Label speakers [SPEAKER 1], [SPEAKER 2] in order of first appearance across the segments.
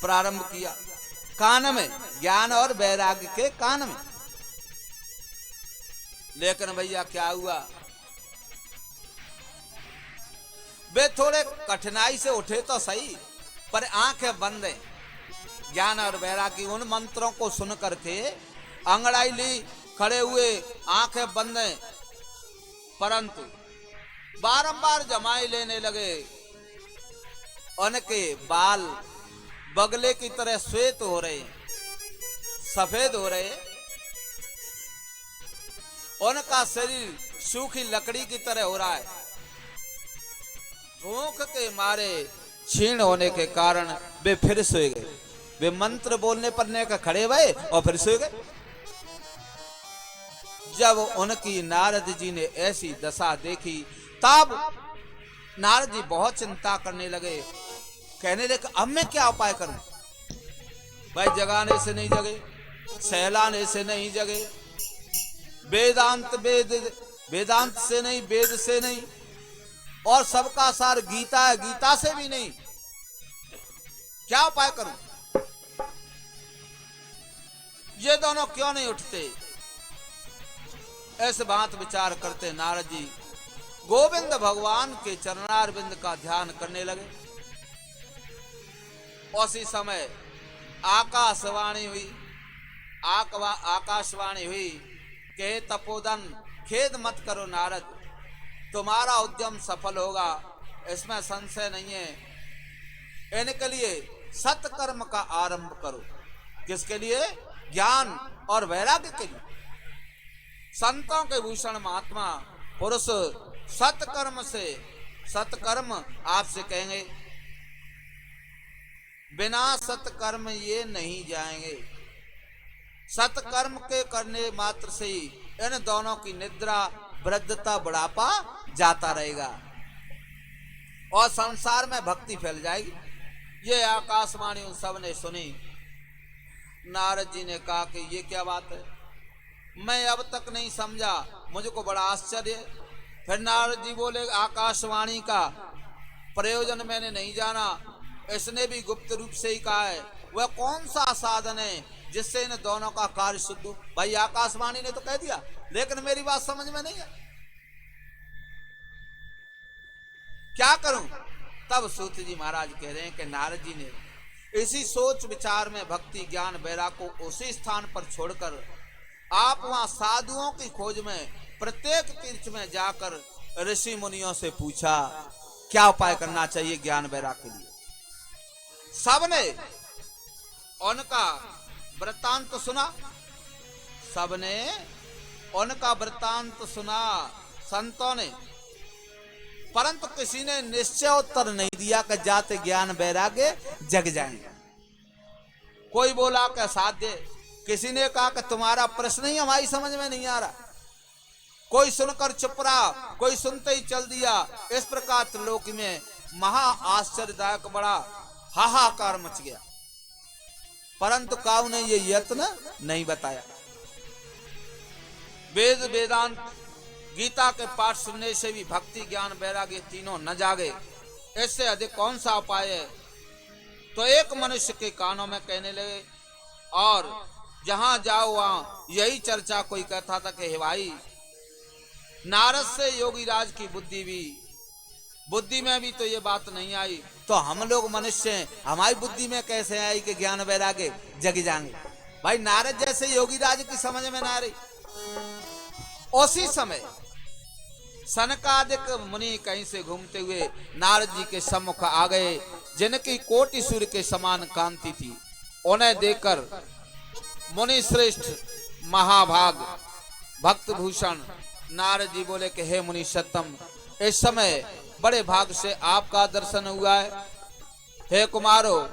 [SPEAKER 1] प्रारंभ किया, कान में, ज्ञान और वैराग्य के कान में। लेकिन भैया क्या हुआ, वे थोड़े कठिनाई से उठे तो सही, पर आंखें बंद हैं। ज्ञान और वैराग्य उन मंत्रों को सुन करके अंगड़ाई ली, खड़े हुए, आंखें बंद हैं, परंतु बारंबार जमाई लेने लगे। उनके बाल बगले की तरह श्वेत हो रहे, सफेद हो रहे, उनका शरीर सूखी लकड़ी की तरह हो रहा है। भूख के मारे क्षीण होने के कारण वे फिर सोए गए। वे मंत्र बोलने पर ने का खड़े हुए और फिर सोए गए। जब उनकी नारद जी ने ऐसी दशा देखी, तब नारद जी बहुत चिंता करने लगे। कहने लगे अब मैं क्या उपाय करूं? भाई जगाने से नहीं जगे, सहलाने से नहीं जगे, वेदांत से नहीं, वेद से नहीं, और सबका सार गीता है, गीता से भी नहीं। क्या उपाय करूं? ये दोनों क्यों नहीं उठते? ऐसे बात विचार करते नारद जी गोविंद भगवान के चरणारविंद का ध्यान करने लगे। उसी समय आकाशवाणी हुई, आकाशवाणी हुई कि तपोधन खेद मत करो नारद, तुम्हारा उद्यम सफल होगा, इसमें संशय नहीं है। इनके लिए सत्कर्म का आरंभ करो। किसके लिए? ज्ञान और वैराग्य के लिए। संतों के भूषण महात्मा पुरुष सत्कर्म से, सत्कर्म आपसे कहेंगे, बिना सत्कर्म ये नहीं जाएंगे। सत्कर्म के करने मात्र से ही इन दोनों की निद्रा, वृद्धता, बुढ़ापा जाता रहेगा और संसार में भक्ति फैल जाएगी। ये आकाशवाणी उन सब ने सुनी। नारद जी ने कहा कि ये क्या बात है, मैं अब तक नहीं समझा, मुझको बड़ा आश्चर्य। फिर नारद जी बोले आकाशवाणी का प्रयोजन मैंने नहीं जाना, इसने भी गुप्त रूप से ही कहा है। वह कौन सा साधन है जिससे इन दोनों का कार्य शुद्ध हो? भाई आकाशवाणी ने तो कह दिया, लेकिन मेरी बात समझ में नहीं है, क्या करूं? तब सूत जी महाराज कह रहे हैं कि नारद जी ने इसी सोच विचार में भक्ति, ज्ञान, वैराग्य को उसी स्थान पर छोड़कर आप वहां साधुओं की खोज में प्रत्येक तीर्थ में जाकर ऋषि मुनियों से पूछा क्या उपाय करना चाहिए ज्ञान वैराग्य के लिए। सबने उनका वृत्तांत सुना, सबने उनका वृत्तांत सुना संतों ने, परंतु किसी ने निश्चय उत्तर नहीं दिया कि जाते ज्ञान वैराग्य जग जाएंगे। कोई बोला कि साध्य, किसी ने कहा कि तुम्हारा प्रश्न ही हमारी समझ में नहीं आ रहा। कोई सुनकर चुप रहा, कोई सुनते ही चल दिया। इस प्रकार त्रिलोकी में महा आश्चर्यदायक बड़ा हाहाकार मच गया, परंतु काऊ ने ये यत्न नहीं बताया। वेद, वेदांत, गीता के पाठ सुनने से भी भक्ति, ज्ञान, वैराग्य तीनों न जागे, इससे अधिक कौन सा उपाय है? तो एक मनुष्य के कानों में कहने लगे, और जहां जाओ वहां यही चर्चा कोई कहता था कि हे भाई, नारद से योगी राज की बुद्धि में भी तो ये बात नहीं आई, तो हम लोग मनुष्य हैं, हमारी बुद्धि में कैसे आई कि ज्ञान वैराग्य जग जाएंगे? भाई नारद जैसे योगी राज की समझ में ना आ रही। उसी समय सनकादिक मुनि कहीं से घूमते हुए नारद जी के सम्मुख आ गए, जिनकी कोटि सूर्य के समान कांति थी। उन्हें देखकर मुनि श्रेष्ठ महाभाग भक्त भूषण नारद जी बोले कि हे मुनि सत्तम, इस समय बड़े भाग से आपका दर्शन हुआ है। हे कुमारो,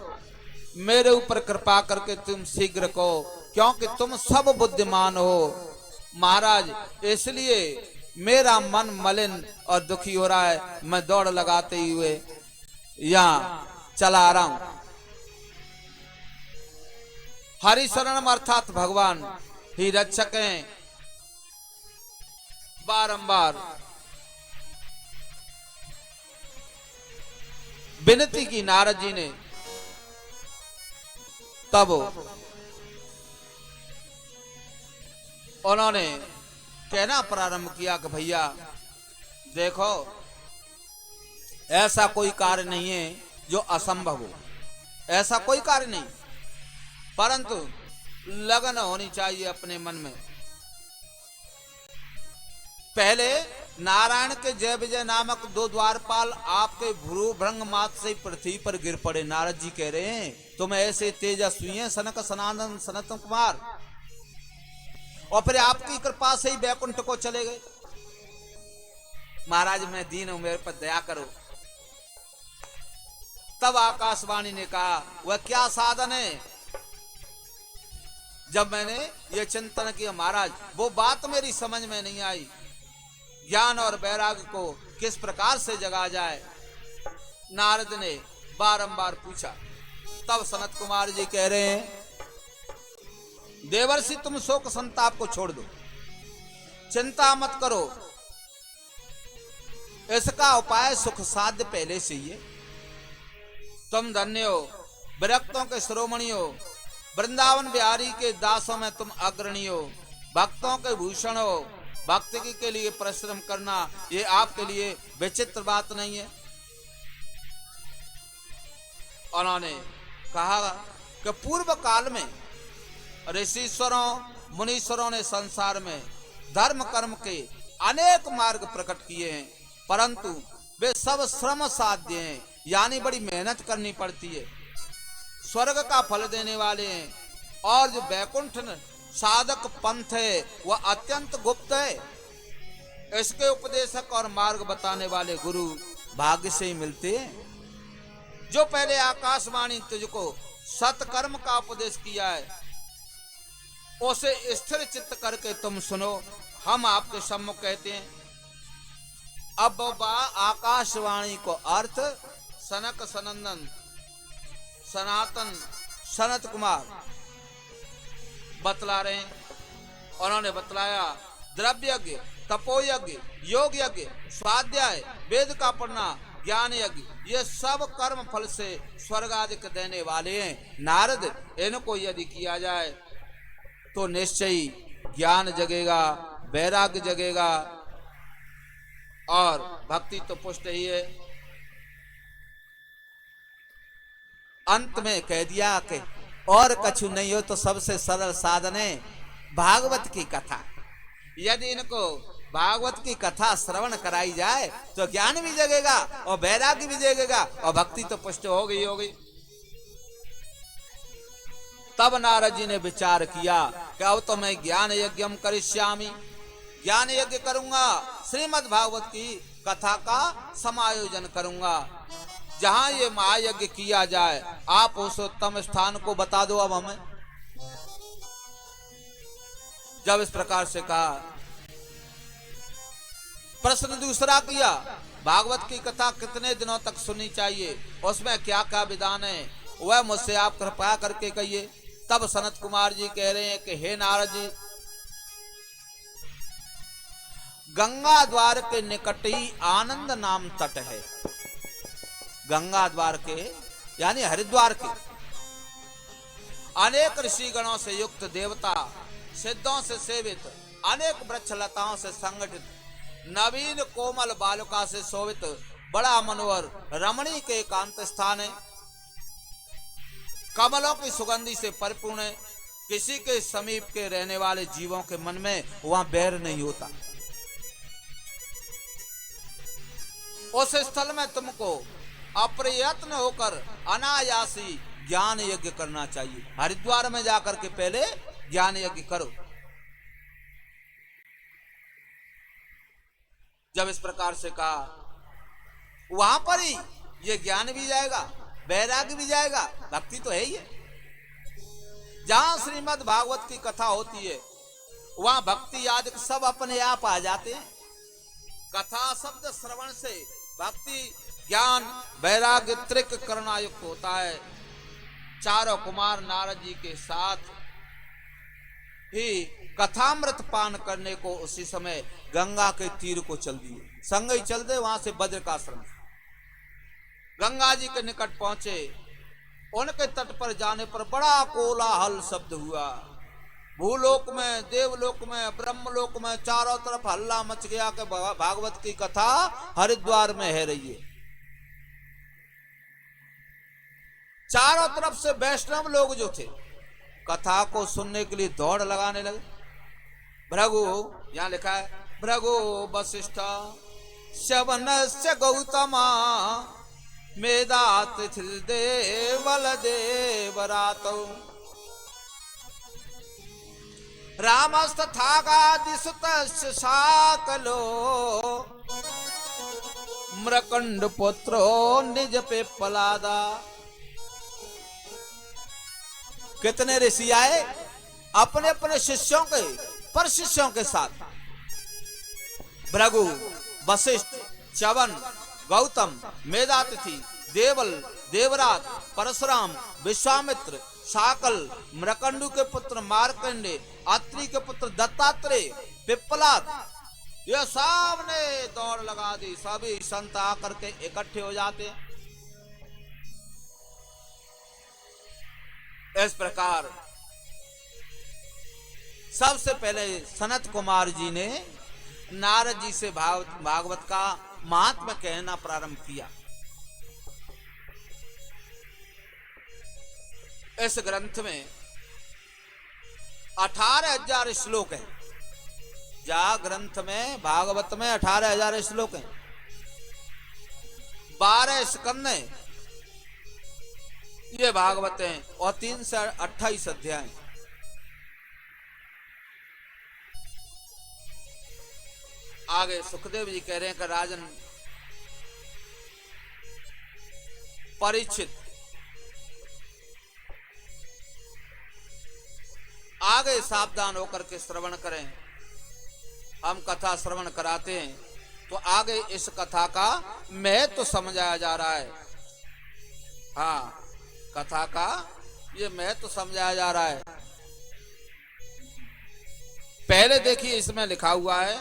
[SPEAKER 1] मेरे ऊपर कृपा करके तुम शीघ्र कहो, क्योंकि तुम सब बुद्धिमान हो। महाराज, इसलिए मेरा मन मलिन और दुखी हो रहा है, मैं दौड़ लगाते हुए यहाँ चला आ रहा हूं। हरिशरणम अर्थात भगवान ही रक्षक हैं। बारंबार विनती की नारद जी ने, तब उन्होंने कहना प्रारंभ किया कि भैया देखो, ऐसा कोई कार्य नहीं है जो असंभव हो, ऐसा कोई कार्य नहीं, परंतु लगन होनी चाहिए अपने मन में। पहले नारायण के जय विजय नामक 2 द्वारपाल आपके भ्रू भृंग मात से पृथ्वी पर गिर पड़े। नारद जी कह रहे हैं तुम ऐसे तेजस्वी हैं सनक सनातन सनातन कुमार, और फिर आपकी कृपा से ही बैकुंठ को चले गए। महाराज मैं दीन हूं, मेरे पर दया करो। तब आकाशवाणी ने कहा वह क्या साधन है। जब मैंने ये चिंतन किया महाराज, वो बात मेरी समझ में नहीं आई, ज्ञान और वैराग्य को किस प्रकार से जगा जाए। नारद ने बारंबार पूछा। तब सनत कुमार जी कह रहे हैं देवर्षि तुम शोक संताप को छोड़ दो, चिंता मत करो, इसका उपाय सुख साध्य पहले से ही है। तुम धन्य हो, विरक्तों के शिरोमणि हो, वृंदावन बिहारी के दासों में तुम अग्रणी हो, भक्तों के भूषण हो। भक्ति के लिए परिश्रम करना ये आपके लिए विचित्र बात नहीं है। उन्होंने कहा कि पूर्व काल में ऋषिश्वरों मुनीश्वरों ने संसार में धर्म कर्म के अनेक मार्ग प्रकट किए हैं, परंतु वे सब श्रम साध्य हैं, यानी बड़ी मेहनत करनी पड़ती है। स्वर्ग का फल देने वाले हैं, और जो वैकुंठ साधक पंथ है वह अत्यंत गुप्त है। इसके उपदेशक और मार्ग बताने वाले गुरु भाग्य से ही मिलते हैं। जो पहले आकाशवाणी तुझको सत्कर्म का उपदेश किया है, उसे स्थिर चित्त करके तुम सुनो, हम आपके सम्मुख कहते हैं। अब आकाशवाणी को अर्थ सनक सनंदन सनातन सनत कुमार बतला रहे हैं। उन्होंने बतलाया द्रव्य यज्ञ, तपोयज्ञ, योग यज्ञ, स्वाध्याय, वेद का पढ़ना, ज्ञान यज्ञ, ये सब कर्म फल से स्वर्ग आदि देने वाले हैं। नारद, इनको यदि किया जाए तो निश्चय ही ज्ञान जगेगा, वैराग्य जगेगा, और भक्ति तो पुष्ट ही है। अंत में कह दिया कि और कछु नहीं हो तो सबसे सरल साधन है भागवत की कथा। यदि इनको भागवत की कथा श्रवण कराई जाए तो ज्ञान भी जगेगा और वैराग्य भी जगेगा और भक्ति तो पुष्ट हो गई हो गई। तब नारद जी ने विचार किया कि अब तो मैं ज्ञान यज्ञम करिष्यामि, ज्ञान यज्ञ करूंगा, श्रीमद् भागवत की कथा का समायोजन करूंगा। जहां ये महायज्ञ किया जाए आप उस उत्तम स्थान को बता दो। अब हमें जब इस प्रकार से कहा, प्रश्न दूसरा किया, भागवत की कथा कितने दिनों तक सुननी चाहिए, उसमें क्या क्या विधान है, वह मुझसे आप कृपया करके कहिए। तब सनत कुमार जी कह रहे हैं कि हे नारद जी, गंगा द्वार के निकट ही आनंद नाम तट है। गंगा द्वार के यानी हरिद्वार के अनेक ऋषि गणों से युक्त, देवता सिद्धों से सेवित, अनेक वृक्ष लताओं से संगठित, नवीन कोमल बालुका से शोभित बड़ा मनोहर रमणी के एकांत स्थान है। कमलों की सुगंधी से परिपूर्ण है। किसी के समीप के रहने वाले जीवों के मन में वहां बैर नहीं होता। उस स्थल में तुमको अप्रयत्न होकर अनायासी ज्ञान यज्ञ करना चाहिए। हरिद्वार में जाकर के पहले ज्ञान यज्ञ करो। जब इस प्रकार से कहा, वहां पर ही ये ज्ञान भी जाएगा, वैराग्य भी जाएगा, भक्ति तो है ही है। जहां श्रीमद् भागवत की कथा होती है वहां भक्ति आदि सब अपने आप आ जाते हैं। कथा शब्द श्रवण से भक्ति ज्ञान वैराग्य त्रिक करणायुक्त होता है। चारों कुमार नारद जी के साथ ही कथामृत पान करने को उसी समय गंगा के तीर को चल दिए। संग ही चल दे वहां से बद्र का आश्रम, गंगा जी के निकट पहुंचे। उनके तट पर जाने पर बड़ा कोलाहल शब्द हुआ। भूलोक में, देवलोक में, ब्रह्मलोक में चारों तरफ हल्ला मच गया कि भागवत की कथा हरिद्वार में है रही है। चारों तरफ से वैष्णव लोग जो थे कथा को सुनने के लिए दौड़ लगाने लगे। भृगु, यहां लिखा है भृगु वशिष्ठ शवनस्य गौतमा मेधातिथिर्देवल देवरातौ रामस्तथागादिसुतस्य साकलो मृकंड पुत्रो निज पिप्पलादा। कितने ऋषि आए अपने अपने शिष्यों के पर शिष्यों के साथ। भृगु, वशिष्ठ, च्यवन, गौतम, मेधातिथि, देवल, देवराज, परशुराम, विश्वामित्र, साकल, मृकंडु के पुत्र मार्कंडे, अत्रि के पुत्र दत्तात्रेय, पिप्पलाद, ये सब ने दौड़ लगा दी। सभी संत आकर के इकट्ठे हो जाते हैं। इस प्रकार सबसे पहले सनत कुमार जी ने नारद जी से भागवत का महात्म्य कहना प्रारंभ किया। इस ग्रंथ में 18,000 श्लोक हैं। जा ग्रंथ में भागवत में 18,000 श्लोक हैं, 12 स्कंद हैं ये भागवत हैं और 3 से 28 अध्याय। आगे सुखदेव जी कह रहे हैं कि राजन परीक्षित, आगे सावधान होकर के श्रवण करें। हम कथा श्रवण कराते हैं तो आगे इस कथा का महत्व तो समझाया जा रहा है। हाँ, कथा का ये महत्व तो समझाया जा रहा है। पहले देखिए इसमें लिखा हुआ है,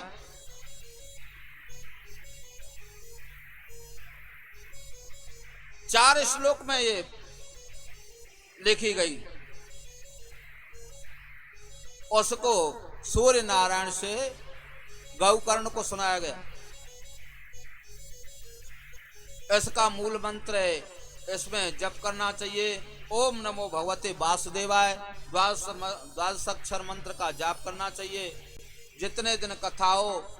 [SPEAKER 1] चार श्लोक में ये लिखी गई। उसको सूर्य नारायण से गौकर्ण को सुनाया गया। इसका मूल मंत्र है, इसमें जप करना चाहिए ओम नमो भगवते वासुदेवाय। 12 अक्षर मंत्र का जाप करना चाहिए। जितने दिन कथा हो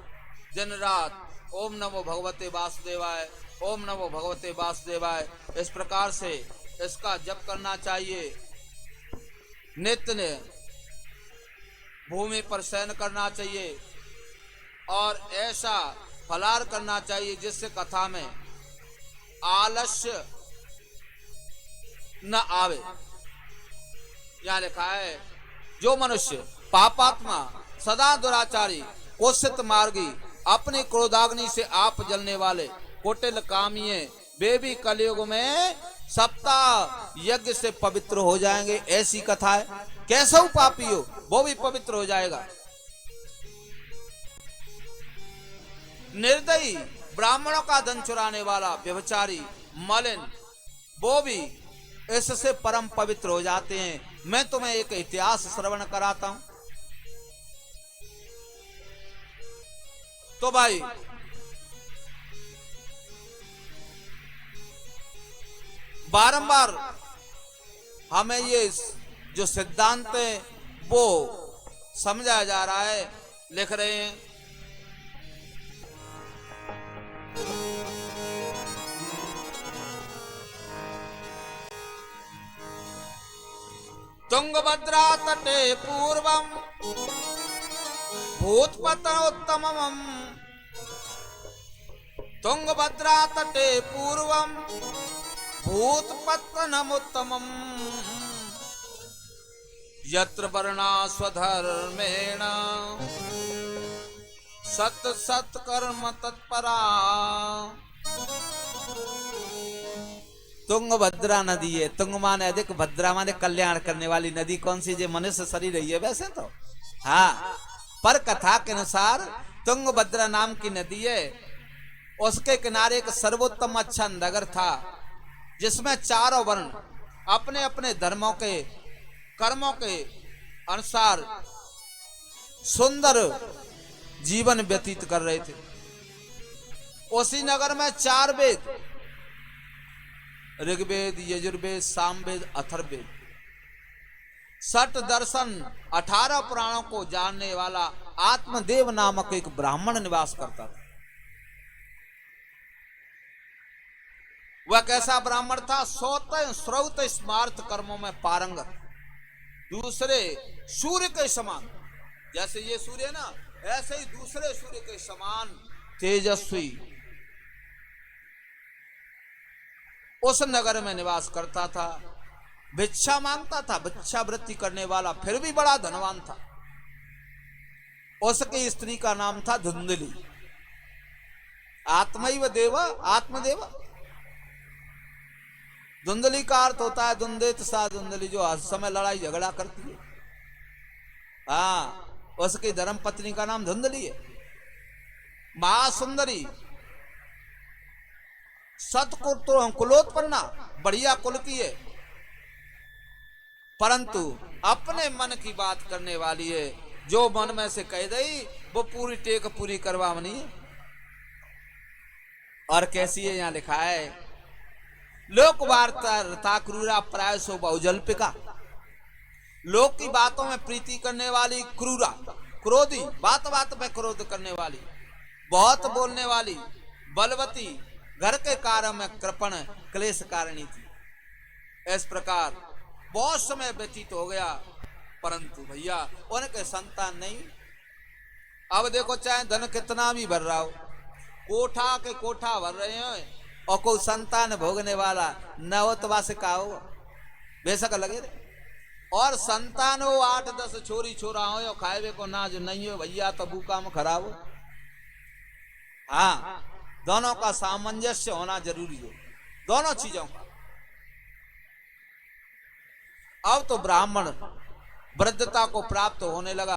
[SPEAKER 1] दिन रात ओम नमो भगवते वासुदेवाय, ओम नमो भगवते वासुदेवाय, इस प्रकार से इसका जप करना चाहिए। नित्य ने भूमि पर शयन करना चाहिए और ऐसा फलाहार करना चाहिए जिससे कथा में आलस्य न आवे। यहां लिखा है, जो मनुष्य पापात्मा, सदा दुराचारी, कुत्सित मार्गी, अपनी क्रोधाग्नि से आप जलने वाले, कुटिल कामिये, वे भी कलयुग में सप्ताह यज्ञ से पवित्र हो जाएंगे। ऐसी कथा है। कैसा पापी हो वो भी पवित्र हो जाएगा। निर्दयी, ब्राह्मणों का धन चुराने वाला, व्यभिचारी, मलिन, वो भी इससे परम पवित्र हो जाते हैं। मैं तुम्हें एक इतिहास श्रवण कराता हूं। तो भाई बारंबार हमें ये जो सिद्धांत है वो समझाया जा रहा है। लिख रहे हैं, तुंगभद्रा तटे पूर्वम भूतपतनोत्तमम्, तुंगभद्रा तटे पूर्वम भूतपतनमुत्तमम्, यत्र वर्णा स्वधर्मेण सत सत्कर्म तत्परा। तुंगभद्रा नदी है। तुंग माने अधिक, भद्रा माने कल्याण करने वाली नदी। कौन सी? जो मनुष्य शरीर रही है वैसे तो। हाँ, पर कथा के अनुसार तुंगभद्रा नाम की नदी है। उसके किनारे एक सर्वोत्तम अच्छा नगर था जिसमें चारों वर्ण अपने अपने धर्मों के कर्मों के अनुसार सुंदर जीवन व्यतीत कर रहे थे। उसी नगर में 4 वेद, ऋग्वेद, यजुर्वेद, सामवेद, अथर्ववेद, 6 दर्शन, 18 पुराणों को जानने वाला आत्मदेव नामक एक ब्राह्मण निवास करता था। वह कैसा ब्राह्मण था? श्रौत स्मार्त कर्मों में पारंगत, दूसरे सूर्य के समान, जैसे ये सूर्य ना, ऐसे ही दूसरे सूर्य के समान तेजस्वी उस नगर में निवास करता था। भिक्षा मांगता था, भिक्षावृत्ति करने वाला, फिर भी बड़ा धनवान था। उसकी स्त्री का नाम था धुंधली। आत्मैव देव आत्मदेव। धुंधली का अर्थ होता है धुंधेत सा धुंधली, जो हर समय लड़ाई झगड़ा करती है। हाँ, उसकी धर्म पत्नी का नाम धुंधली है। महासुंदरी, कुलोत्पन्ना, बढ़िया कुल की है, परंतु अपने मन की बात करने वाली है। जो मन में से कह दई वो पूरी टेक पूरी करवानी है। और कैसी है? यहां लिखा है, लोक वार्ता रता क्रूरा प्रायसो बहुजल्पिका। लोक की बातों में प्रीति करने वाली क्रूरा, क्रोधी, बात बात पे क्रोध करने वाली, बहुत बोलने वाली, बलवती, घर के कार्य में कृपण, क्लेश कारिणी थी। इस प्रकार बहुत समय व्यतीत हो गया, परंतु भैया उनके संतान नहीं। अब देखो, चाहे धन कितना भी भर रहा हो, कोठा के कोठा भर रहे हो, और कोई संतान भोगने वाला न हो तो वासे का हो, बेशक लगे रे। और संतान हो 8-10 छोरी छोरा हो, खाए को ना जो नहीं हो भैया, तो भूखा में खराब हो। हाँ, दोनों का सामंजस्य होना जरूरी है, दोनों चीजों का। अब तो ब्राह्मण वृद्धता को प्राप्त होने लगा,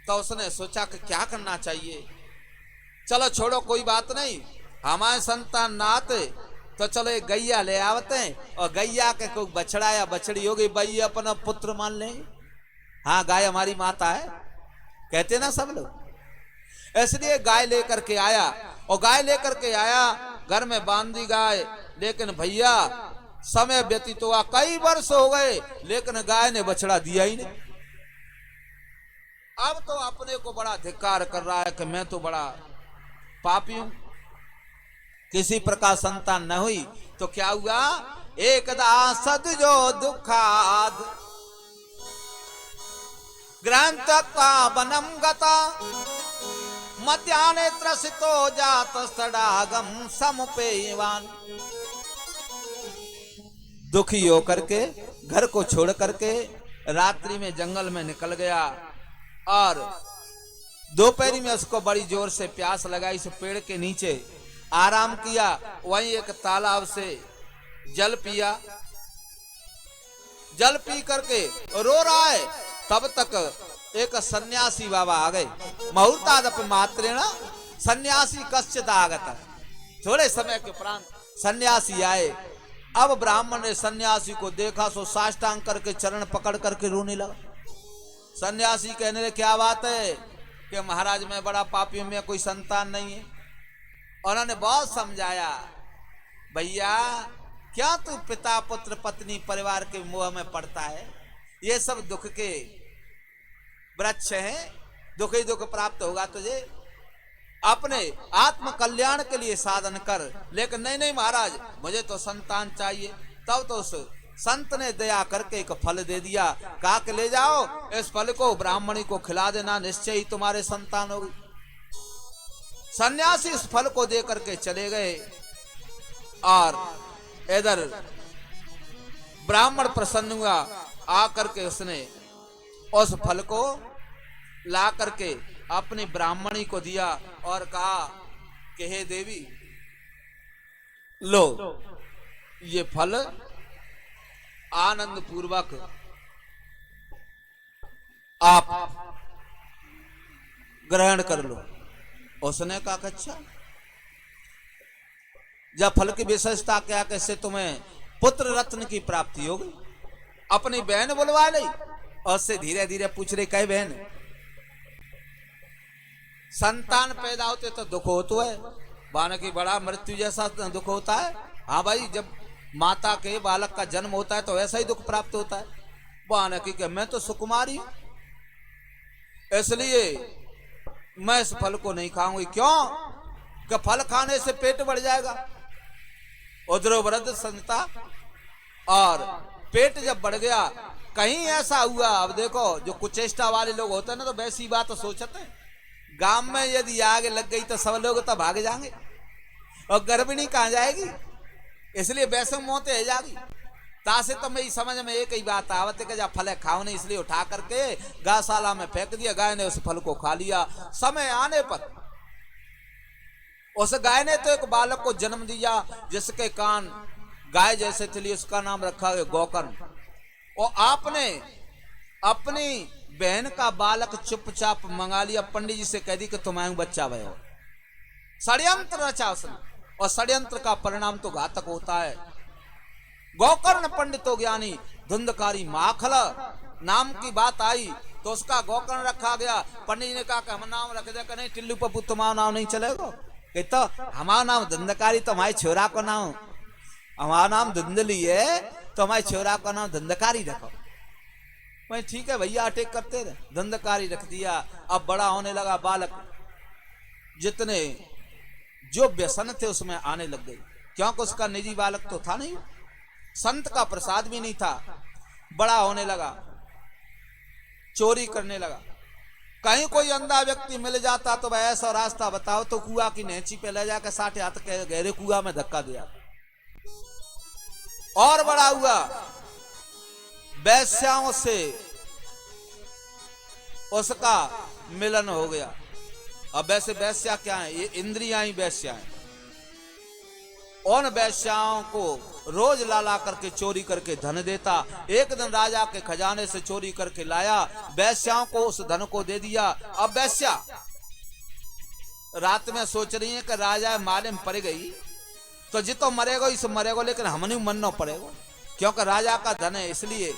[SPEAKER 1] तो उसने सोचा कि क्या करना चाहिए। चलो छोड़ो, कोई बात नहीं, हमारे संतान ना आते तो चलो एक गैया ले आवते हैं, और गैया के कोई बछड़ा या बछड़ी होगी, भाई अपना पुत्र मान लेंगे। हाँ, गाय हमारी माता है, कहते ना सब लोग। इसलिए गाय लेकर के आया, और गाय लेकर के आया, घर में बांधी गाय। लेकिन भैया समय व्यतीत हुआ, कई वर्ष हो गए, लेकिन गाय ने बछड़ा दिया ही नहीं। अब तो अपने को बड़ा धिक्कार कर रहा है कि मैं तो बड़ा पापी हूं, किसी प्रकार संतान न हुई। तो क्या हुआ? एकदा सदजो दुखाद ग्रंथ का बनम गता, मध्याह्ने त्रसितो जात सडागम समुपेवान। दुखी होकर के घर को छोड़ करके रात्रि में जंगल में निकल गया, और दोपहरी में उसको बड़ी जोर से प्यास लगाई, इस पेड़ के नीचे आराम किया। वहीं एक तालाब से जल पिया। जल पी करके रो रहा है, तब तक एक सन्यासी बाबा आ गए। मुहूर्तादप मात्रेण सन्यासी कश्चित आगत। थोड़े समय के उपरांत सन्यासी आए। अब ब्राह्मण ने सन्यासी को देखा, सो साष्टांग करके चरण पकड़ करके रोने लगा। सन्यासी कहने लगे, क्या बात है कि महाराज मैं बड़ा पापी हूं, मैं कोई संतान नहीं है। उन्होंने बहुत समझाया, भैया क्या तू पिता पुत्र पत्नी परिवार के मोह में पड़ता है? ये सब दुख के वृक्ष हैं, दुख ही दुख प्राप्त होगा तुझे। अपने आत्म कल्याण के लिए साधन कर। लेकिन नहीं नहीं महाराज, मुझे तो संतान चाहिए। तब तो उस संत ने दया करके एक फल दे दिया, कहा कि ले जाओ, इस फल को ब्राह्मणी को खिला देना, निश्चय ही तुम्हारे संतान होगी। सन्यासी इस फल को दे करके चले गए, और इधर ब्राह्मण प्रसन्न हुआ। आकर के उसने उस फल को ला करके अपनी ब्राह्मणी को दिया, और कहा कि हे देवी, लो ये फल आनंद पूर्वक आप ग्रहण कर लो। उसने कहा अच्छा, जब फल की विशेषता क्या, कैसे तुम्हें पुत्र रत्न की प्राप्ति हो गई। अपनी बहन बुलवा ली और से धीरे धीरे पूछ रही, कहे बहन संतान पैदा होते तो दुख होता है, बान की बड़ा मृत्यु जैसा दुख होता है। हाँ भाई, जब माता के बालक का जन्म होता है तो ऐसा ही दुख प्राप्त होता है। बान की मैं तो सुकुमारी हूं, इसलिए मैं इस फल को नहीं खाऊंगी। क्यों? कि फल खाने से पेट बढ़ जाएगा। उद्रवृद्ध संता, और पेट जब बढ़ गया, कहीं ऐसा हुआ, अब देखो जो कुचेष्टा वाले लोग होते हैं ना, तो वैसी बात तो सोचते हैं। गांव में यदि आग लग गई तो सब लोग तो भाग जाएंगे, और गर्भिणी कहां जाएगी, इसलिए वैसे मौत है जाएगी। तासे तो मेरी समझ में एक ही बात आवत है कि जब फल खाओ नहीं, इसलिए उठा करके गौशाला में फेंक दिया। गाय ने उस फल को खा लिया। समय आने पर उस गाय ने तो एक बालक को जन्म दिया जिसके कान गाय जैसे थे, उसका नाम रखा गया गोकर्ण। और आपने अपनी बहन का बालक चुपचाप मंगा लिया, पंडित जी से कह दी कि तुम्हारा बच्चा भयो। षड्यंत्र रचा उसने, और षड्यंत्र का परिणाम तो घातक होता है। गोकर्ण पंडितो ज्ञानी धुंधकारी माखल नाम की बात आई तो उसका गोकर्ण रखा गया। पंडित जी ने कहा कि हम नाम रख दे, नहीं टिल्लू पप्पू तुम्हारा नाम नहीं चलेगा। कहता हमारा नाम धुंधकारी, तो हमारे छोरा को नाम, हमारा नाम धुंधली है तो हमारे छोरा का नाम धुंधकारी रखो। मैं ठीक है भैया, अटैक करते रहे, धुंधकारी रख दिया। अब बड़ा होने लगा बालक, जितने जो व्यसन थे उसमें आने लग गई, क्योंकि उसका निजी बालक तो था नहीं, संत का प्रसाद भी नहीं था। बड़ा होने लगा, चोरी करने लगा। कहीं कोई अंधा व्यक्ति मिल जाता तो भाई ऐसा रास्ता बताओ, तो कुआ की नेची पे ले जाकर 60 हाथ के गहरे कुआ में धक्का दिया। और बड़ा हुआ, वैश्याओं से उसका मिलन हो गया। अब वैसे वैश्या क्या है, ये इंद्रियां ही वैश्या हैं। उन वैश्याओं को रोज ला करके चोरी करके धन देता। एक दिन राजा के खजाने से चोरी करके लाया, वैश्याओं को उस धन को दे दिया। अब वैश्या रात में सोच रही है कि राजा मारे में पड़ गई तो जितो मरेगा इस मरेगा, लेकिन हमने मरना पड़ेगा क्योंकि राजा का धन है। इसलिए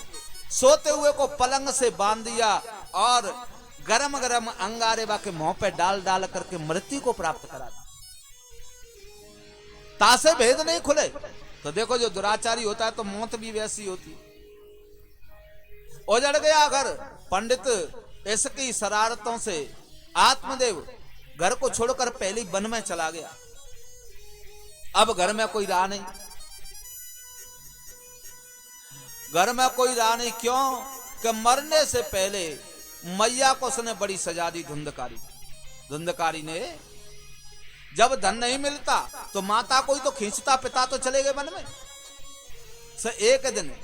[SPEAKER 1] सोते हुए को पलंग से बांध दिया और गरम गरम अंगारे के मुंह पे डाल डाल करके मृत्यु को प्राप्त करा दिया। तासे भेद नहीं खुले तो देखो जो दुराचारी होता है तो मौत भी वैसी होती। उजड़ गया घर। पंडित इसकी शरारतों से आत्मदेव घर को छोड़कर पहले वन में चला गया। अब घर में कोई रहा नहीं, घर में कोई रहा नहीं। क्यों कि मरने से पहले मैया को उसने बड़ी सजा दी धुंधकारी। धुंधकारी ने जब धन नहीं मिलता तो माता को ही तो खींचता, पिता तो चले गए वन में। से एक दिन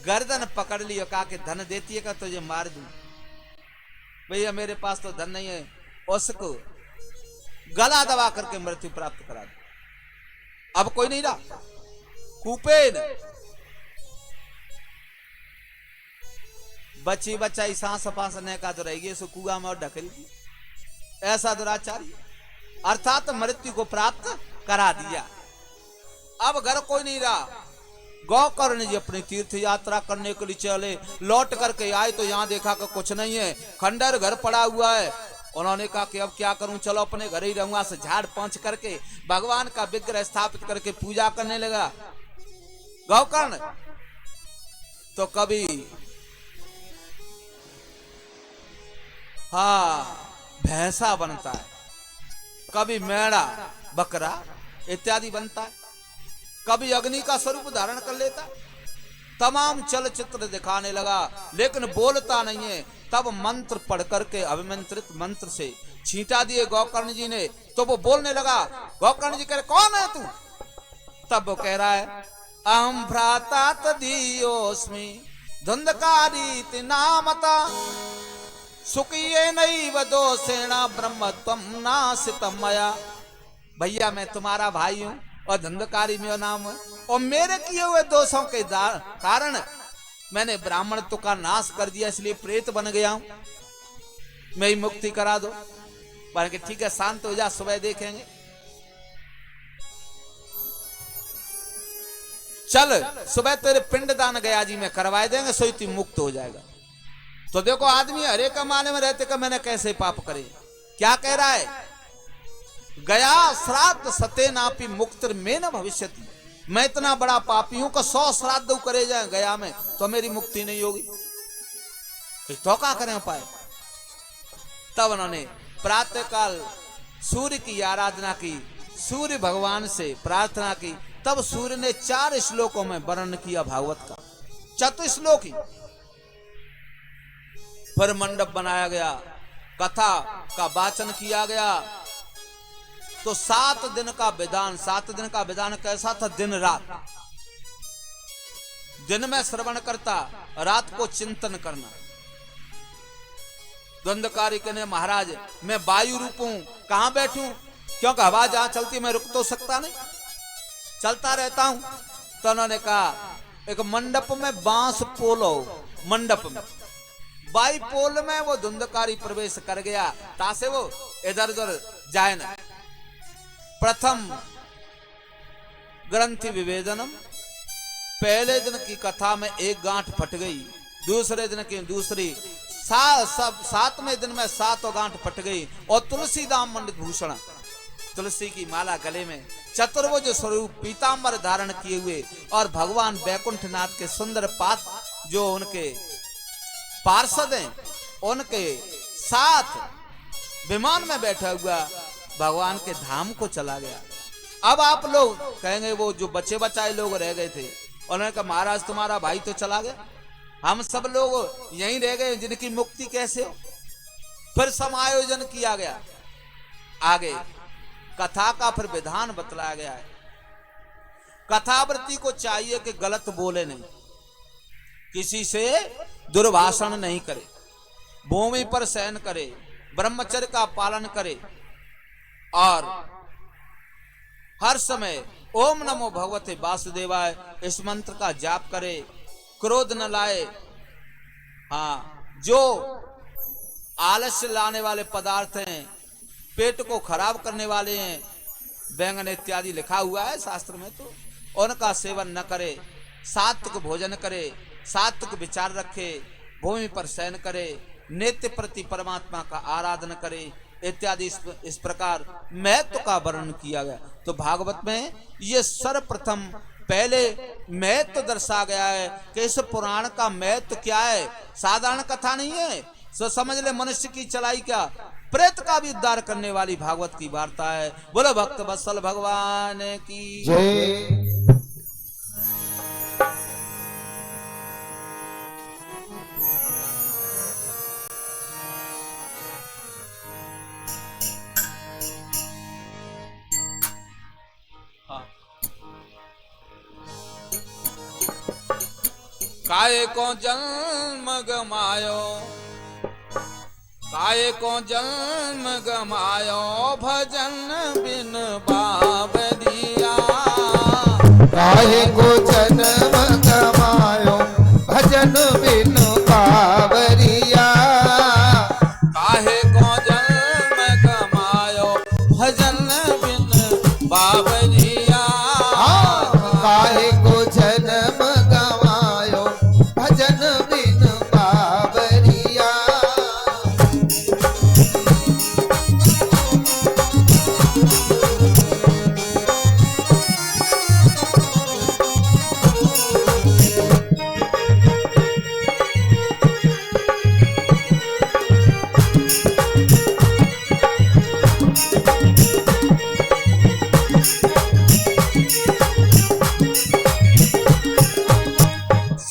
[SPEAKER 1] गर्दन पकड़ लिया, कहा कि धन देती है का तुझे मार दूं। भैया मेरे पास तो धन नहीं है। उसको गला दबा करके मृत्यु प्राप्त करा दी। अब कोई नहीं रहा। कूपेन बच्ची बच्चा सांस पासने का तो रहेगी, सो कुआ में और ढकेल दी। ऐसा दुराचारी अर्थात मृत्यु को प्राप्त करा दिया। अब घर कोई नहीं रहा। गोकर्ण जी अपनी तीर्थ यात्रा करने के लिए चले। लौट करके आए तो यहाँ देखा कि कुछ नहीं है, खंडर घर पड़ा हुआ है। उन्होंने कहा कि अब क्या करूं, चलो अपने घर ही रहूंगा। से झाड़ पहुंच करके भगवान का विग्रह स्थापित करके पूजा करने लगा। गोकर्ण तो कभी भैंसा बनता है, कभी मेढ़ा बकरा इत्यादि बनता है, कभी अग्नि का स्वरूप धारण कर लेता। तमाम चलचित्र दिखाने लगा लेकिन बोलता नहीं है। तब मंत्र पढ़ करके अभिमंत्रित मंत्र से छींटा दिए गोकर्ण जी ने, तो वो बोलने लगा। गोकर्ण जी कह रहे कौन है तू? तब वो कह रहा है अहम भ्राता तदीयोस्मि धुंधकारी नामता सुखिये नैव दोषेण ब्रह्मत्वं नासितं मया। भैया मैं तुम्हारा भाई हूं और धुंधकारी मेरा नाम है, और मेरे किए हुए दोषों के कारण मैंने ब्राह्मणत्व का नाश कर दिया, इसलिए प्रेत बन गया हूं। मेरी मुक्ति करा दो। कि ठीक है शांत हो जा, सुबह देखेंगे। चल सुबह तेरे पिंडदान गया जी में करवाए देंगे, सोई तू मुक्त हो जाएगा। तो देखो आदमी हरे कमाने में रहते का मैंने कैसे पाप करे। क्या कह रहा है, गया श्राद्ध सते नापी मुक्त में न भविष्यति। मैं इतना बड़ा पापी हूं कि 100 श्राद्ध करे जाए गया में तो मेरी मुक्ति नहीं होगी, तो क्या करें पाए। तब उन्होंने प्रातःकाल सूर्य की आराधना की, सूर्य भगवान से प्रार्थना की। तब सूर्य ने 4 श्लोकों में वर्णन किया भागवत का, चतुश्लोकी। फिर मंडप बनाया गया, कथा का वाचन किया गया। तो 7 दिन का विधान, 7 दिन का विधान कैसा था, दिन रात। दिन में श्रवण करता, रात को चिंतन करना। द्वंद्वकारी कहने महाराज मैं वायु रूप हूं, कहां बैठूं, क्योंकि हवा जहां चलती मैं रुक तो सकता नहीं, चलता रहता हूं। तो उन्होंने कहा एक मंडप में बांस पोल हो, मंडप में बाई पोल में वो धुंधकारी प्रवेश कर गया, तासे वो इधर उधर जाए ना। प्रथम ग्रंथि विवेदनम, पहले दिन की कथा में एक गांठ फट गई, दूसरे दिन की दूसरी, 7वें दिन में 7 गांठ फट गई। और तुलसी दाम मंडित भूषण, तुलसी की माला गले में, चतुर्भुज स्वरूप पीतांबर धारण किए हुए, और भगवान बैकुंठनाथ के सुंदर पाद जो उनके पार्षद हैं उनके साथ विमान में बैठा हुआ भगवान के धाम को चला गया। अब आप लोग कहेंगे वो जो बचे बचाए लोग रह गए थे, उन्होंने कहा महाराज तुम्हारा भाई तो चला गया, हम सब लोग यहीं रह गए, जिनकी मुक्ति कैसे हो। फिर समायोजन किया गया, आगे कथा का फिर विधान बतलाया गया है। कथावृत्ति को चाहिए कि गलत बोले नहीं, किसी से दुर्भाषण नहीं करे, भूमि पर शयन करे, ब्रह्मचर्य का पालन करे, और हर समय ओम नमो भगवते वासुदेवाय इस मंत्र का जाप करे, क्रोध न लाए। हाँ, जो आलस्य लाने वाले पदार्थ हैं, पेट को खराब करने वाले हैं, बैंगन इत्यादि लिखा हुआ है शास्त्र में, तो उनका सेवन न करे, सात्विक भोजन करे, सात्विक विचार रखे, भूमि पर शयन करे, नित्य प्रति परमात्मा का आराधना करे, इत्यादि इस प्रकार महत्व का वर्णन किया गया। तो भागवत में ये सर्वप्रथम पहले महत्व दर्शा गया है कि इस पुराण का महत्व क्या है, साधारण कथा नहीं है। सो समझ ले मनुष्य की चलाई क्या, प्रेत का भी उद्धार करने वाली भागवत की वार्ता है। बोलो भक्त वत्सल भगवान की जय। काहे को जन्म गमायो, काहे को जन्म गमायो, भजन बिन बावरिया।
[SPEAKER 2] काहे को जन्म गमायो, भजन बिन बावरिया।
[SPEAKER 1] काहे को जन्म गमायो, भजन बिन बावरिया।
[SPEAKER 2] काहे को जन्म गमायो, भजन बिन बावरिया।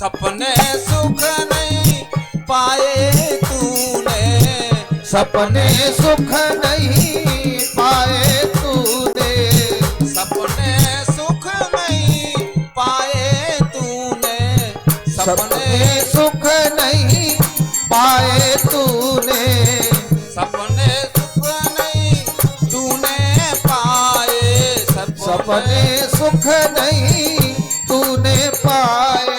[SPEAKER 1] सपने सुख नहीं पाए तूने,
[SPEAKER 2] सपने सुख नहीं पाए तूने।
[SPEAKER 1] सपने सुख नहीं पाए तूने,
[SPEAKER 2] सपने सुख नहीं पाए तूने।
[SPEAKER 1] सपने सुख नहीं तूने पाए,
[SPEAKER 2] सपने सुख नहीं तूने पाए।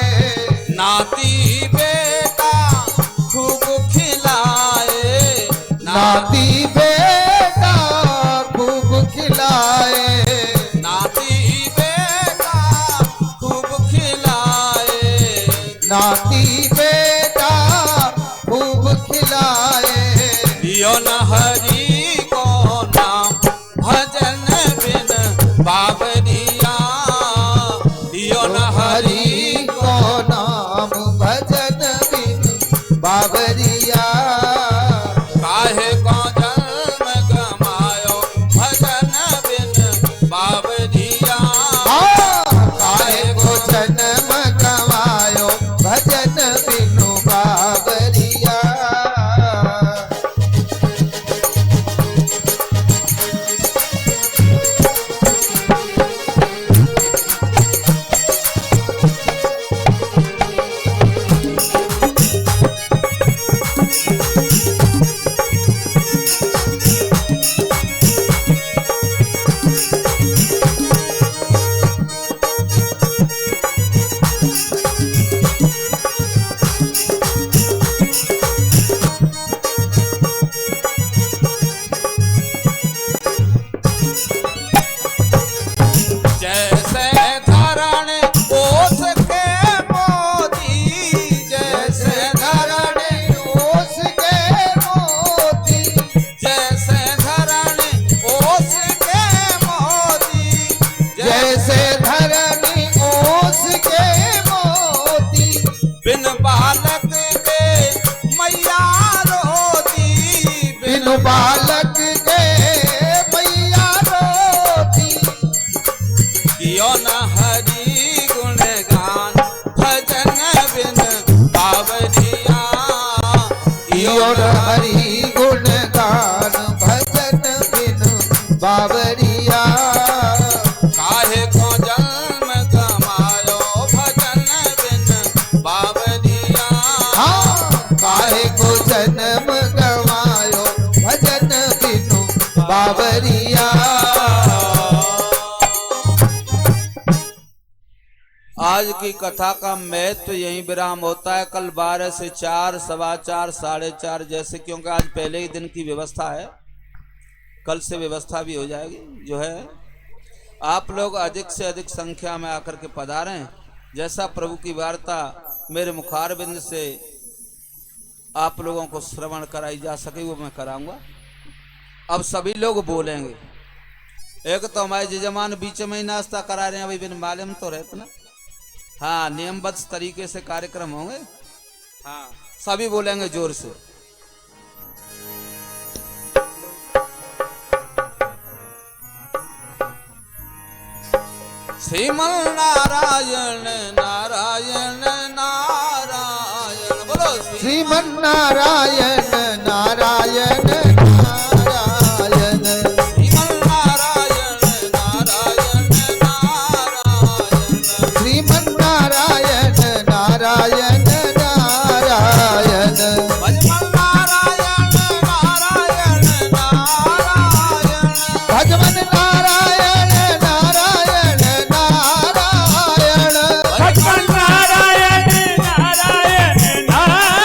[SPEAKER 1] नाती बेटा खूब खिलाए,
[SPEAKER 2] नाती बेटा खूब खिलाए।
[SPEAKER 1] नाती बेटा खूब
[SPEAKER 2] बेटा खूब खिलाए।
[SPEAKER 3] लियो न हरि को नाम भजन बिन बाबरिया। लियो न हरि
[SPEAKER 2] हरि को नाम भजन बिन बाबरिया।
[SPEAKER 3] काहे को जन्म गमायो भजन बिन बाबरिया।
[SPEAKER 2] काहे को जन्म गवायो भजन बिनु बाबरिया।
[SPEAKER 3] जैसे धरण ओस के मोती। जैसे धरण
[SPEAKER 2] ओस के मोती।
[SPEAKER 3] जैसे धरण ओस के मोती।
[SPEAKER 2] जैसे धरणी ओस के मोती।
[SPEAKER 3] बिन बालक के मैया रोती।
[SPEAKER 2] बिनु बालक के मैया रोती।
[SPEAKER 3] कियो न हरि गुणगान भजन बिन बाबरिया। कियो
[SPEAKER 2] और
[SPEAKER 3] न
[SPEAKER 2] हरि गुण गान भजन बिनु बाबरिया।
[SPEAKER 3] काहे को जन्म गमायो भजन बिन बाबरिया।
[SPEAKER 2] काहे को जन्म गवायो भजन बिनु बाबरिया।
[SPEAKER 1] आज की कथा का महत्व यहीं विराम होता है। कल 12 से 4, 4:15, 4:30 जैसे, क्योंकि आज पहले ही दिन की व्यवस्था है, कल से व्यवस्था भी हो जाएगी। जो है आप लोग अधिक से अधिक संख्या में आकर के पधारें। जैसा प्रभु की वार्ता मेरे मुखारबिंद से आप लोगों को श्रवण कराई जा सके वो मैं कराऊंगा। अब सभी लोग बोलेंगे। एक तो हमारे यजमान बीच में ही नाश्ता करा रहे हैं, अभी बिन मालूम तो रहते ना। हाँ, नियमबद्ध तरीके से कार्यक्रम होंगे। हाँ, सभी बोलेंगे जोर से।
[SPEAKER 3] श्रीमन नारायण नारायण नारायण। बोलो
[SPEAKER 2] श्रीमन नारायण नारायण नारायण।
[SPEAKER 3] श्रीमन नारायण नारायण नारायण।
[SPEAKER 2] श्रीमन नारायण नारायण नारायण।
[SPEAKER 3] भजमन नारायण नारायण नारायण।
[SPEAKER 2] भजमन नारायण नारायण नारायण।
[SPEAKER 4] भगवान नारायण नारायण नारायण।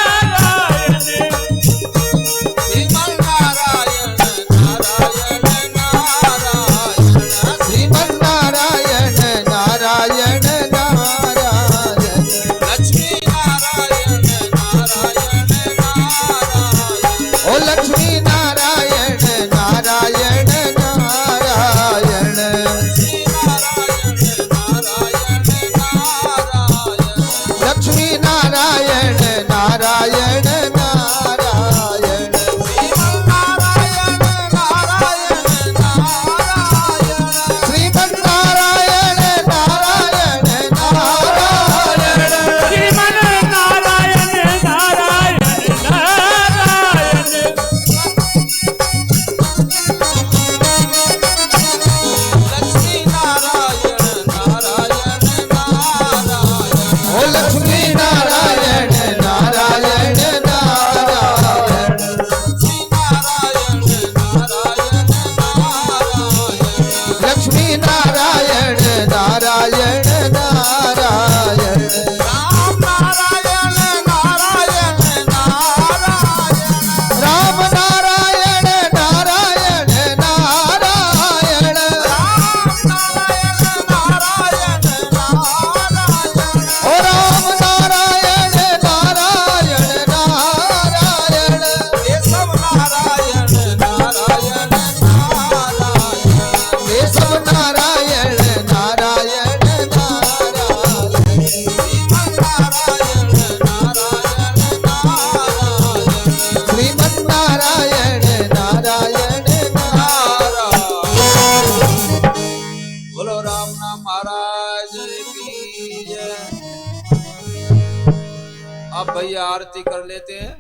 [SPEAKER 1] अब भैया आरती कर लेते हैं।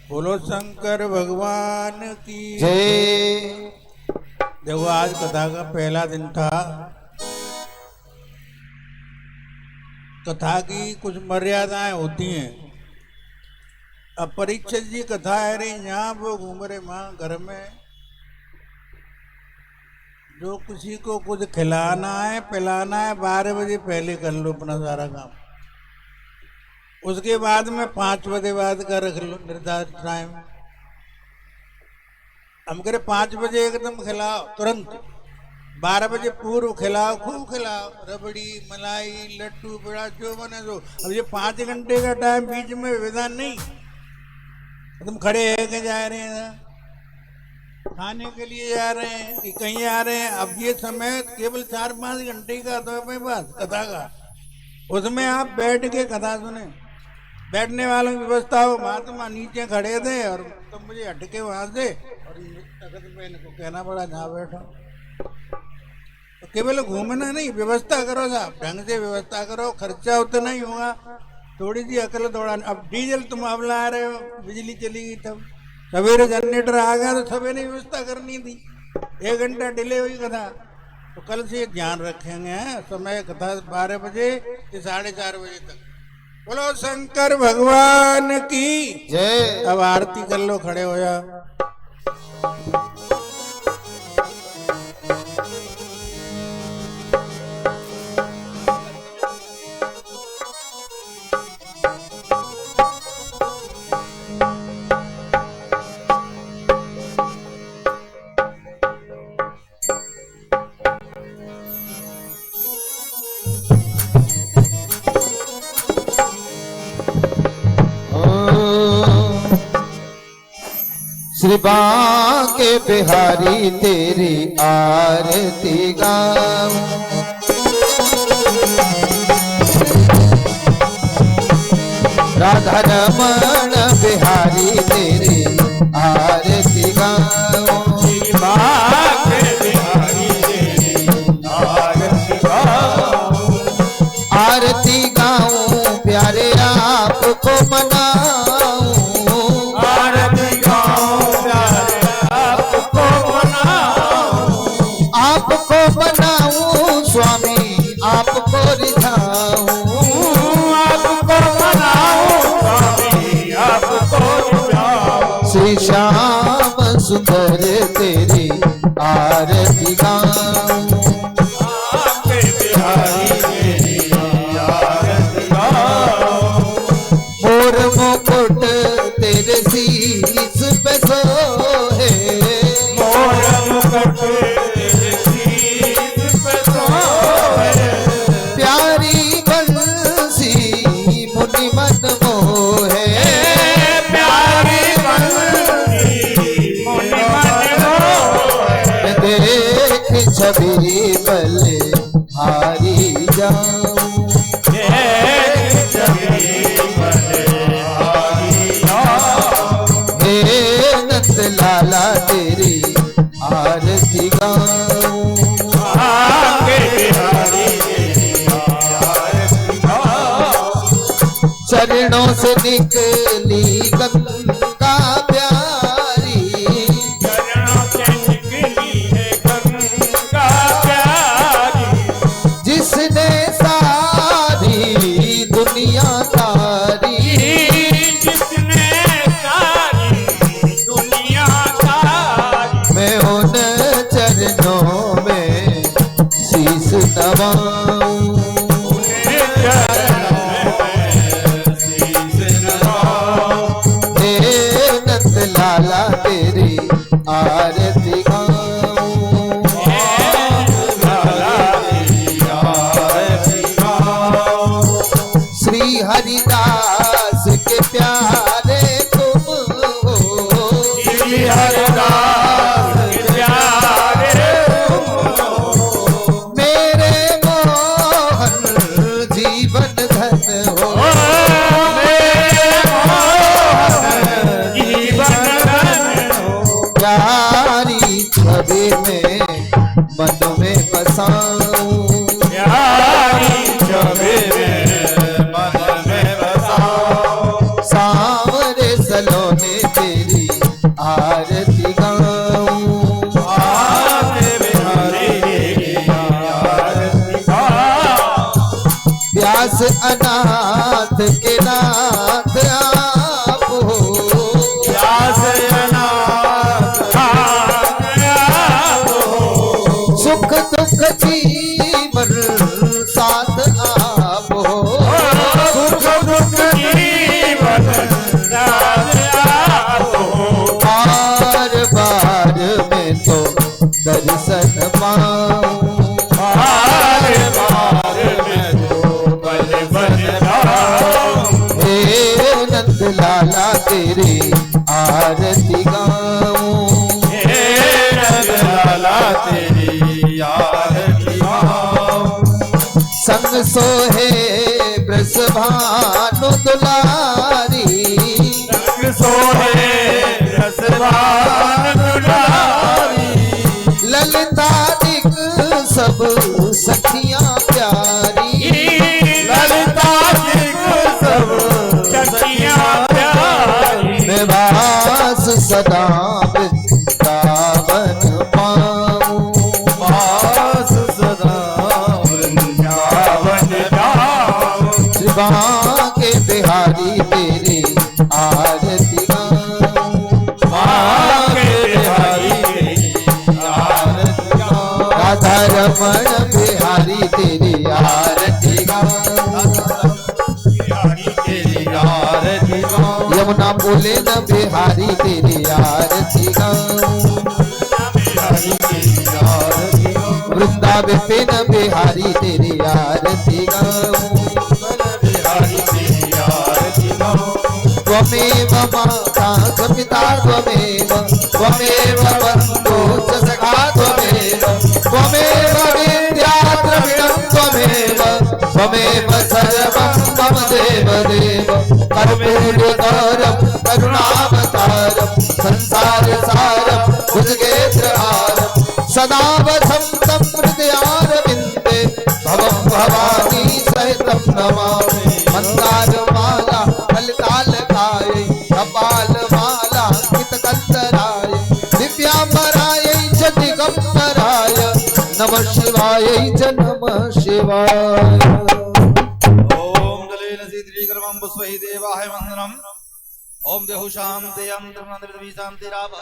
[SPEAKER 3] बोलो शंकर भगवान की
[SPEAKER 2] जय।
[SPEAKER 3] देखो आज कथा का पहला दिन था। कथा की कुछ मर्यादाएं होती हैं। अब परीक्षित जी कथा है रही, यहाँ वो घूम रहे माँ घर में। जो किसी को कुछ खिलाना है पिलाना है 12 बजे पहले कर लो अपना सारा काम। उसके बाद में 5 बजे बाद का रख लो निर्धारित टाइम। हम करे 5 बजे एकदम खिलाओ तुरंत, 12 बजे पूर्व खिलाओ, खूब खिलाओ, रबड़ी मलाई लड्डू बड़ा जो बने दो। अब ये 5 घंटे का टाइम बीच में विधान नहीं, तुम खड़े है के जा रहे हैं खाने के लिए जा रहे हैं कि कहीं जा रहे हैं। अब ये समय केवल 4-5 घंटे का तो अपने पास कथा का, उसमें आप बैठ के कथा सुने। बैठने वालों की व्यवस्था हो। महात्मा नीचे खड़े थे और तुम मुझे हटके वहां से और तखत पे इनको कहना पड़ा जहाँ बैठो। तो केवल घूमना नहीं, व्यवस्था करो साहब, ढंग से व्यवस्था करो। खर्चा उतना ही होगा, थोड़ी सी अकल दौड़ा। अब डीजल तुम अब ला रहे हो, बिजली चली गई तब, सवेरे जनरेटर आ गया तो सवेरे व्यवस्था करनी थी। 1 घंटा डिले हुई कथा। तो कल से ध्यान रखेंगे समय कथा 12 बजे से 4:30 बजे तक। बोलो शंकर भगवान की
[SPEAKER 2] जय।
[SPEAKER 3] अब आरती कर लो, खड़े हो जा।
[SPEAKER 2] श्री बांके बिहारी तेरी आरती गाऊं, राधा रमण बिहारी तेरी आरती गाऊं।
[SPEAKER 3] श्री बांके बिहारी तेरी आरती गाऊं,
[SPEAKER 2] आरती गाऊं प्यारे आपको मनाऊं,
[SPEAKER 3] आरती गाऊं प्यारे आपको मनाऊं,
[SPEAKER 2] आपको मनाऊं स्वामी आपको रिझाऊं,
[SPEAKER 3] आपको मनाऊं स्वामी आपको रिझाऊं।
[SPEAKER 2] श्री श्याम सुंदर तेरी आरती गाऊं,
[SPEAKER 3] आपके बिहारी तेरी आरती गाऊं,
[SPEAKER 2] मोर मुकुट तेरे शीस पे सोहे,
[SPEAKER 3] मोर मुकुट तेरे शीश पे सोहे,
[SPEAKER 2] प्यारी बंसी मुनि मन मोहे,
[SPEAKER 3] प्यारी बंसी मुनि मन मोहे,
[SPEAKER 2] देख छवि पल हारी जाऊं, हे नंद लाला तेरी आरती गाऊं, चरणों से निकली गंगा प्यारी, जिसने सारी दुनिया तारी, मैं उन चरणों में शीस नवाऊं, हे नंद लाला तेरी आरती गाऊं, श्री हरिदास के प्यारे तुम हो, मेरे मोहन जीवन धन हो, प्यारी छवि में मन में बसा बसाऊं
[SPEAKER 4] प्यारी छवि में मन में बसाओ
[SPEAKER 2] सांवरे सलोने तेरी आरती गाऊं
[SPEAKER 4] आके बिहारी की आरती गाओ
[SPEAKER 2] व्यास अनाथ के नाथ आप हो
[SPEAKER 4] व्यास अनाथ आप हो
[SPEAKER 2] सुख दुख जीवन साथ आप हो
[SPEAKER 4] सुख दुख जीवन साथ आप हो
[SPEAKER 2] बार बार में तो दर्शन पाऊं
[SPEAKER 4] बार बार में तो बल बन
[SPEAKER 2] हे नंद लाला तेरी आरती गाऊं
[SPEAKER 4] लाला तेरी आरती गाओ
[SPEAKER 2] संग सोहे ब्रस भानु दुलारी
[SPEAKER 4] संग सोहे रसवान दुलारी
[SPEAKER 2] ललिता दिक सब सखियां प्यारी
[SPEAKER 4] ललिता दिख सब सखियां प्यारी
[SPEAKER 2] निवास सदा वृंदावन पाऊं
[SPEAKER 4] पास सदा वृंदावन जाओ
[SPEAKER 2] श्री बांके बिहारी तेरी आरती गाऊं
[SPEAKER 4] आगे बिहारी तेरी आरती गाओ
[SPEAKER 2] राधा रमण बिहारी तेरी आरती गाऊं
[SPEAKER 4] बिहारी तेरी आरती गाओ
[SPEAKER 2] यमुना बोले न बिहारी तेरी आरती गाऊं
[SPEAKER 4] बिहारी तेरी आरती गाओ
[SPEAKER 2] वृंदा विपिन बिहारी तेरी आरती गाऊं
[SPEAKER 4] बिहारी तेरी आरती गाओ
[SPEAKER 2] त्वमेव माता च पिता त्वमेव त्वमेव बन्धो च सखा त्वमेव त्वमेव विद्या द्रविणं त्वमेव त्वमेव सर्वं मम देव देव कर्पूरगौरं करुणावतारं संसार सारं भुजगेन्द्रहारं सदा वसन्तं हृदयारविन्दे भवं भवानी सहितं नमामि मन्दारमाला ललितालकायै कपालमाला कितकन्तराय दिव्याम्बरायै च दिगम्बराय नमः शिवायै च नमः शिवाय
[SPEAKER 4] ओम दलेन सीद्रीकरमं पुष्पहि देवाय वन्दनम् ओम देहु शान्ति शान्तिराव